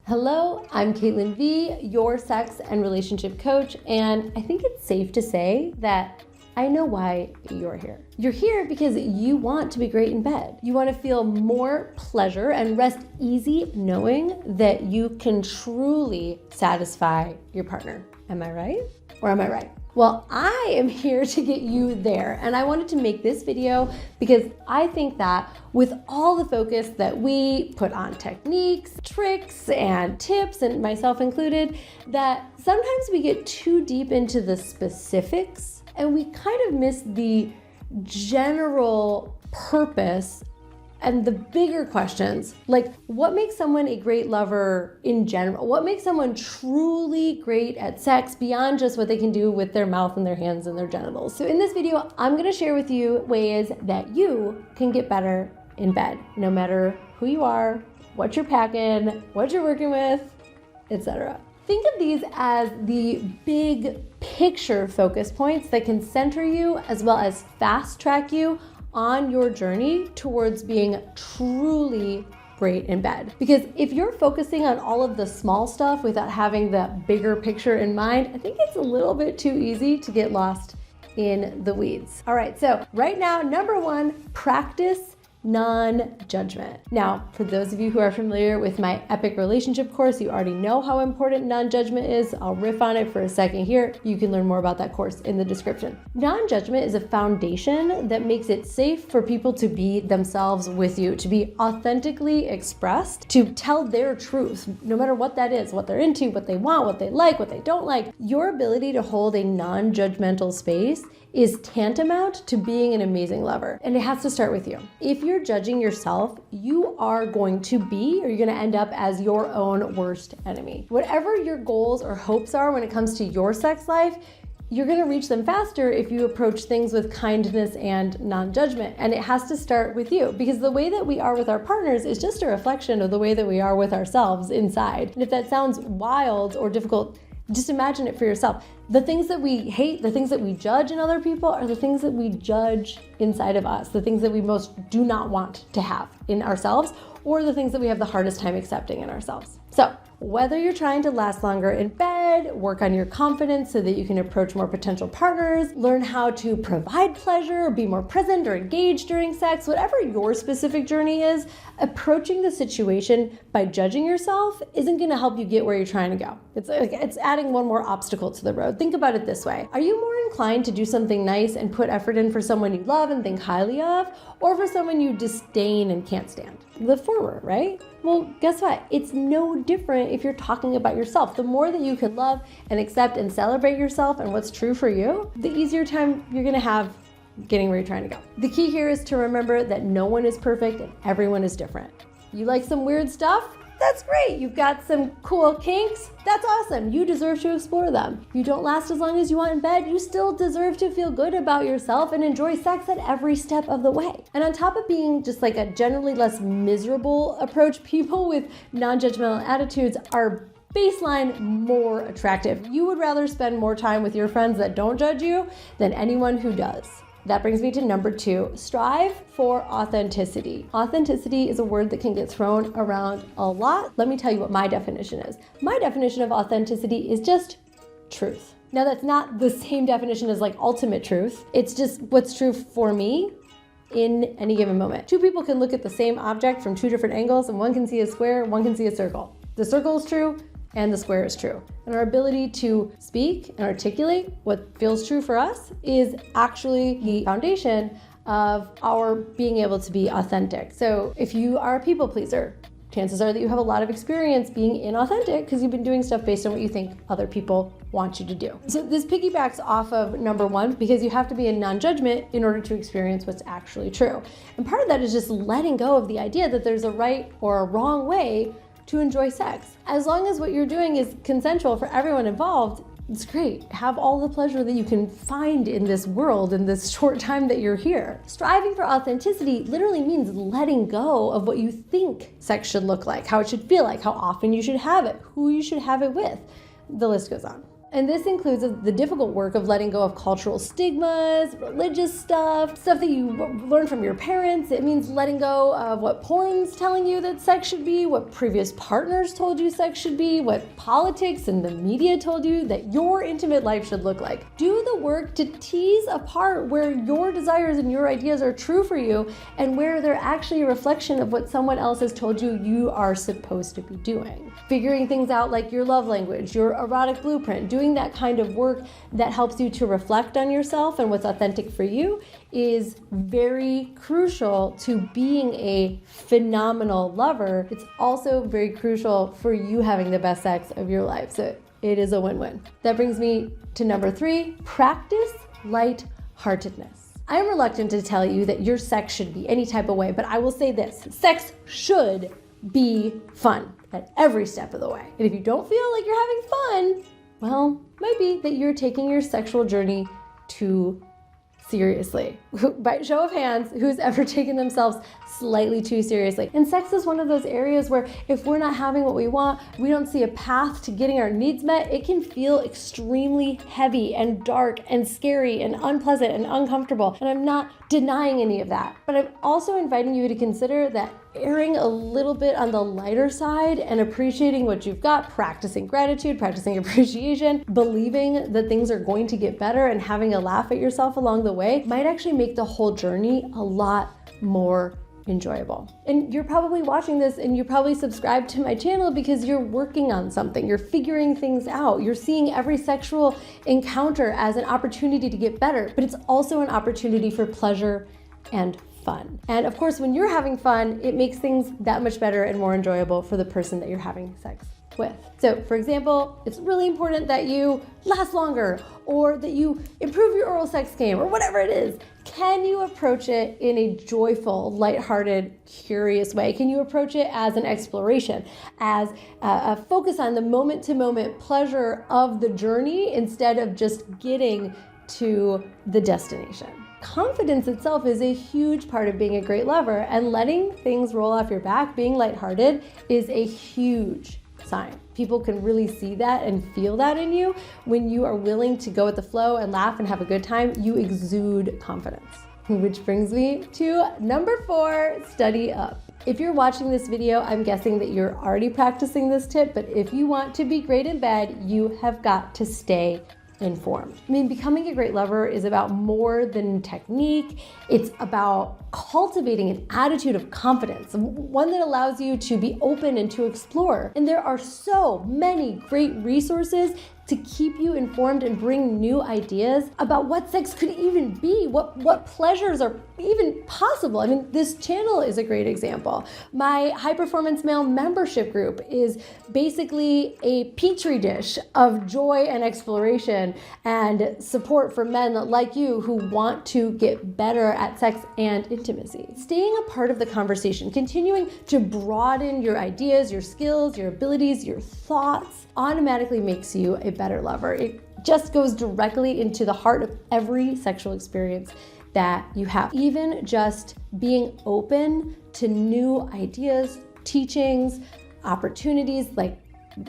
Hello, I'm Caitlin V, your sex and relationship coach, and I think it's safe to say that I know why you're here. You're here because you want to be great in bed. You want to feel more pleasure and rest easy knowing that you can truly satisfy your partner. Am I right? Or am I right? Well, I am here to get you there, and I wanted to make this video because I think that with all the focus that we put on techniques, tricks, and tips, and myself included, that sometimes we get too deep into the specifics and we kind of miss the general purpose and the bigger questions, like what makes someone a great lover in general? What makes someone truly great at sex beyond just what they can do with their mouth and their hands and their genitals? So in this video, I'm gonna share with you ways that you can get better in bed, no matter who you are, what you're packing, what you're working with, etc. Think of these as the big picture focus points that can center you as well as fast track you on your journey towards being truly great in bed. Because if you're focusing on all of the small stuff without having that bigger picture in mind, I think it's a little bit too easy to get lost in the weeds. All right, so right now, number one, practice non-judgment. Now, for those of you who are familiar with my epic relationship course, you already know how important non-judgment is. I'll riff on it for a second here. You can learn more about that course in the description. Non-judgment is a foundation that makes it safe for people to be themselves with you, to be authentically expressed, to tell their truth, no matter what that is, what they're into, what they want, what they like, what they don't like. Your ability to hold a non-judgmental space is tantamount to being an amazing lover. And it has to start with you. If you're judging yourself, you are going to be, or you're gonna end up as your own worst enemy. Whatever your goals or hopes are when it comes to your sex life, you're gonna reach them faster if you approach things with kindness and non-judgment. And it has to start with you, because the way that we are with our partners is just a reflection of the way that we are with ourselves inside. And if that sounds wild or difficult, just imagine it for yourself. The things that we hate, the things that we judge in other people are the things that we judge inside of us, the things that we most do not want to have in ourselves, or the things that we have the hardest time accepting in ourselves. So whether you're trying to last longer in bed, work on your confidence so that you can approach more potential partners, learn how to provide pleasure, or be more present or engaged during sex, whatever your specific journey is, approaching the situation by judging yourself isn't gonna help you get where you're trying to go. It's adding one more obstacle to the road. Think about it this way. Are you more inclined to do something nice and put effort in for someone you love and think highly of, or for someone you disdain and can't stand? The former, right? Well, guess what? It's no different if you're talking about yourself. The more that you can love and accept and celebrate yourself and what's true for you, the easier time you're gonna have getting where you're trying to go. The key here is to remember that no one is perfect and everyone is different. You like some weird stuff? That's great. You've got some cool kinks? That's awesome. You deserve to explore them. You don't last as long as you want in bed. You still deserve to feel good about yourself and enjoy sex at every step of the way. And on top of being just like a generally less miserable approach, people with non-judgmental attitudes are baseline more attractive. You would rather spend more time with your friends that don't judge you than anyone who does. That brings me to number two, strive for authenticity. Authenticity is a word that can get thrown around a lot. Let me tell you what my definition is. My definition of authenticity is just truth. Now that's not the same definition as like ultimate truth. It's just what's true for me in any given moment. Two people can look at the same object from two different angles and one can see a square, one can see a circle. The circle is true and the square is true. And our ability to speak and articulate what feels true for us is actually the foundation of our being able to be authentic. So if you are a people pleaser, chances are that you have a lot of experience being inauthentic because you've been doing stuff based on what you think other people want you to do. So this piggybacks off of number one, because you have to be in non-judgment in order to experience what's actually true. And part of that is just letting go of the idea that there's a right or a wrong way to enjoy sex. As long as what you're doing is consensual for everyone involved, it's great. Have all the pleasure that you can find in this world in this short time that you're here. Striving for authenticity literally means letting go of what you think sex should look like, how it should feel like, how often you should have it, who you should have it with. The list goes on. And this includes the difficult work of letting go of cultural stigmas, religious stuff that you learned from your parents. It means letting go of what porn's telling you that sex should be, what previous partners told you sex should be, what politics and the media told you that your intimate life should look like. Do the work to tease apart where your desires and your ideas are true for you and where they're actually a reflection of what someone else has told you you are supposed to be doing. Figuring things out like your love language, your erotic blueprint, doing that kind of work that helps you to reflect on yourself and what's authentic for you is very crucial to being a phenomenal lover. It's also very crucial for you having the best sex of your life. So it is a win-win. That brings me to number 3, practice light-heartedness. I'm reluctant to tell you that your sex should be any type of way, but I will say this: sex should be fun at every step of the way. And if you don't feel like you're having fun, well, might be that you're taking your sexual journey too seriously. By show of hands, who's ever taken themselves slightly too seriously? And sex is one of those areas where if we're not having what we want, we don't see a path to getting our needs met, it can feel extremely heavy and dark and scary and unpleasant and uncomfortable. And I'm not denying any of that. But I'm also inviting you to consider that erring a little bit on the lighter side and appreciating what you've got, practicing gratitude, practicing appreciation, believing that things are going to get better and having a laugh at yourself along the way might actually make the whole journey a lot more enjoyable. And you're probably watching this and you probably subscribed to my channel because you're working on something, you're figuring things out, you're seeing every sexual encounter as an opportunity to get better, but it's also an opportunity for pleasure and fun. And of course, when you're having fun, it makes things that much better and more enjoyable for the person that you're having sex with. So for example, it's really important that you last longer or that you improve your oral sex game or whatever it is. Can you approach it in a joyful, lighthearted, curious way? Can you approach it as an exploration, as a focus on the moment-to-moment pleasure of the journey instead of just getting to the destination? Confidence itself is a huge part of being a great lover, and letting things roll off your back, being lighthearted, is a huge sign. People can really see that and feel that in you. When you are willing to go with the flow and laugh and have a good time, you exude confidence. Which brings me to number 4, study up. If you're watching this video, I'm guessing that you're already practicing this tip, but if you want to be great in bed, you have got to stay informed. I mean, becoming a great lover is about more than technique. It's about cultivating an attitude of confidence, one that allows you to be open and to explore. And there are so many great resources to keep you informed and bring new ideas about what sex could even be, what pleasures are even possible. I mean, this channel is a great example. My High Performance Male membership group is basically a petri dish of joy and exploration and support for men like you who want to get better at sex and intimacy. Staying a part of the conversation, continuing to broaden your ideas, your skills, your abilities, your thoughts, automatically makes you a better lover. It just goes directly into the heart of every sexual experience that you have. Even just being open to new ideas, teachings, opportunities, like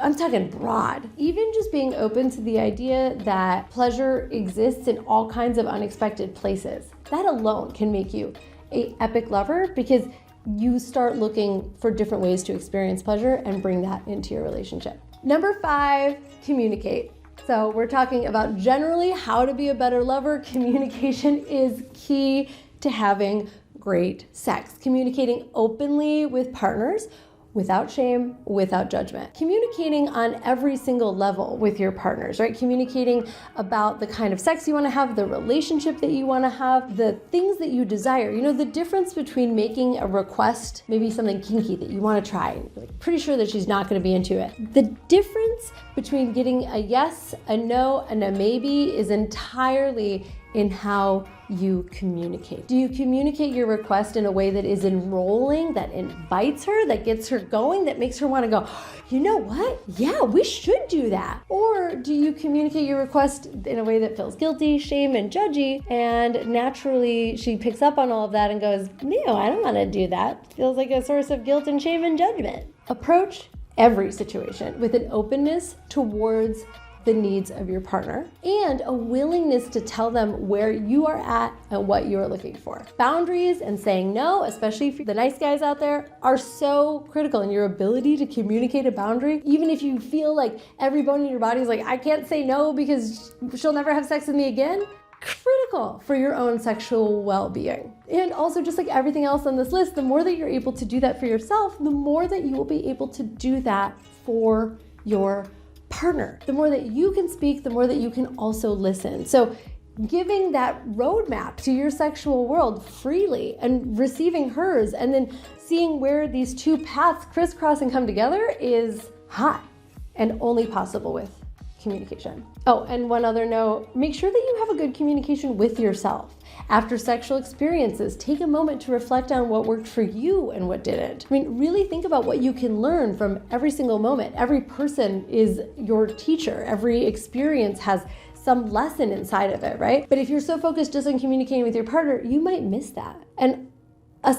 I'm talking broad. Even just being open to the idea that pleasure exists in all kinds of unexpected places. That alone can make you an epic lover because you start looking for different ways to experience pleasure and bring that into your relationship. Number 5, communicate. So we're talking about generally how to be a better lover. Communication is key to having great sex. Communicating openly with partners, without shame, without judgment. Communicating on every single level with your partners, right? Communicating about the kind of sex you want to have, the relationship that you want to have, the things that you desire. You know, the difference between making a request, maybe something kinky that you want to try, and you're pretty sure that she's not going to be into it. The difference between getting a yes, a no, and a maybe is entirely in how you communicate. Do you communicate your request in a way that is enrolling, that invites her, that gets her going, that makes her want to go, you know what? Yeah, we should do that. Or do you communicate your request in a way that feels guilty, shame, and judgy, and naturally she picks up on all of that and goes, no, I don't want to do that. It feels like a source of guilt and shame and judgment. Approach every situation with an openness towards the needs of your partner, and a willingness to tell them where you are at and what you are looking for. Boundaries and saying no, especially for the nice guys out there, are so critical in your ability to communicate a boundary. Even if you feel like every bone in your body is like, I can't say no because she'll never have sex with me again. Critical for your own sexual well-being. And also, just like everything else on this list, the more that you're able to do that for yourself, the more that you will be able to do that for your partner. The more that you can speak, the more that you can also listen. So giving that roadmap to your sexual world freely and receiving hers, and then seeing where these two paths crisscross and come together is hot and only possible with communication. Oh, and one other note, make sure that you have a good communication with yourself. After sexual experiences, take a moment to reflect on what worked for you and what didn't. I mean, really think about what you can learn from every single moment. Every person is your teacher. Every experience has some lesson inside of it, right? But if you're so focused just on communicating with your partner, you might miss that. And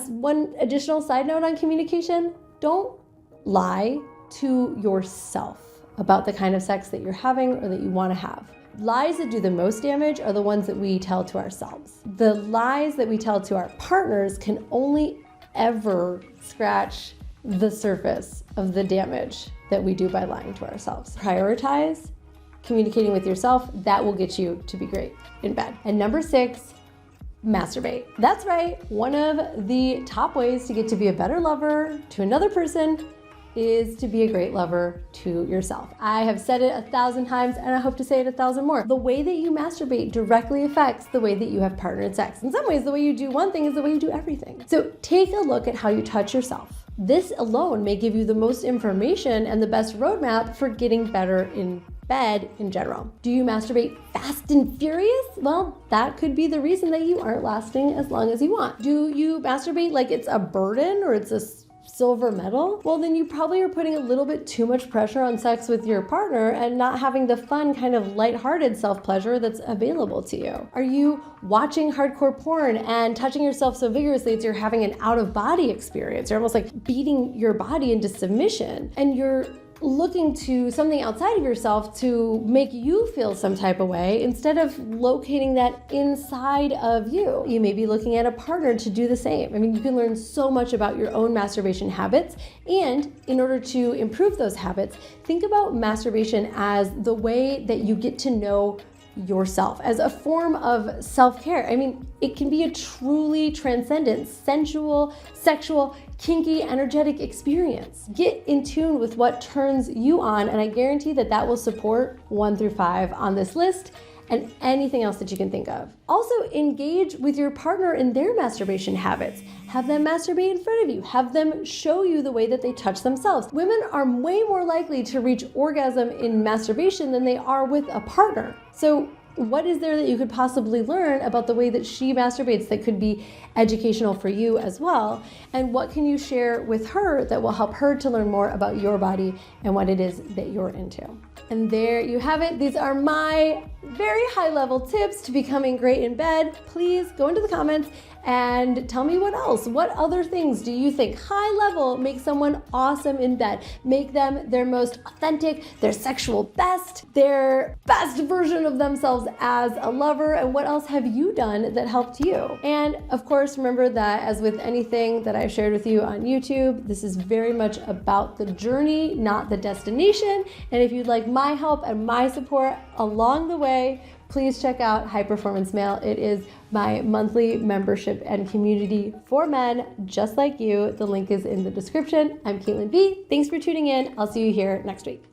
one additional side note on communication, don't lie to yourself about the kind of sex that you're having or that you want to have. Lies that do the most damage are the ones that we tell to ourselves. The lies that we tell to our partners can only ever scratch the surface of the damage that we do by lying to ourselves. Prioritize communicating with yourself. That will get you to be great in bed. And number 6, masturbate. That's right. One of the top ways to get to be a better lover to another person is to be a great lover to yourself. I have said it 1,000 times and I hope to say it 1,000 more. The way that you masturbate directly affects the way that you have partnered sex. In some ways, the way you do one thing is the way you do everything. So take a look at how you touch yourself. This alone may give you the most information and the best roadmap for getting better in bed in general. Do you masturbate fast and furious? Well, that could be the reason that you aren't lasting as long as you want. Do you masturbate like it's a burden or it's a silver medal? Well, then you probably are putting a little bit too much pressure on sex with your partner and not having the fun kind of lighthearted self-pleasure that's available to you. Are you watching hardcore porn and touching yourself so vigorously that you're having an out-of-body experience? You're almost like beating your body into submission, and you're looking to something outside of yourself to make you feel some type of way instead of locating that inside of you. You may be looking at a partner to do the same. I mean, you can learn so much about your own masturbation habits, and in order to improve those habits, think about masturbation as the way that you get to know yourself, as a form of self-care. I mean, it can be a truly transcendent, sensual, sexual, kinky, energetic experience. Get in tune with what turns you on, and I guarantee that that will support 1 through 5 on this list and anything else that you can think of. Also, engage with your partner in their masturbation habits. Have them masturbate in front of you. Have them show you the way that they touch themselves. Women are way more likely to reach orgasm in masturbation than they are with a partner. So what is there that you could possibly learn about the way that she masturbates that could be educational for you as well? And what can you share with her that will help her to learn more about your body and what it is that you're into? And there you have it. These are my very high-level tips to becoming great in bed. Please go into the comments and tell me what else. What other things do you think high level make someone awesome in bed? Make them their most authentic, their sexual best, their best version of themselves as a lover? And what else have you done that helped you? And of course, remember that as with anything that I've shared with you on YouTube, this is very much about the journey, not the destination. And if you'd like my help and my support along the way, please check out High Performance Male. It is my monthly membership and community for men just like you. The link is in the description. I'm Caitlin B. Thanks for tuning in. I'll see you here next week.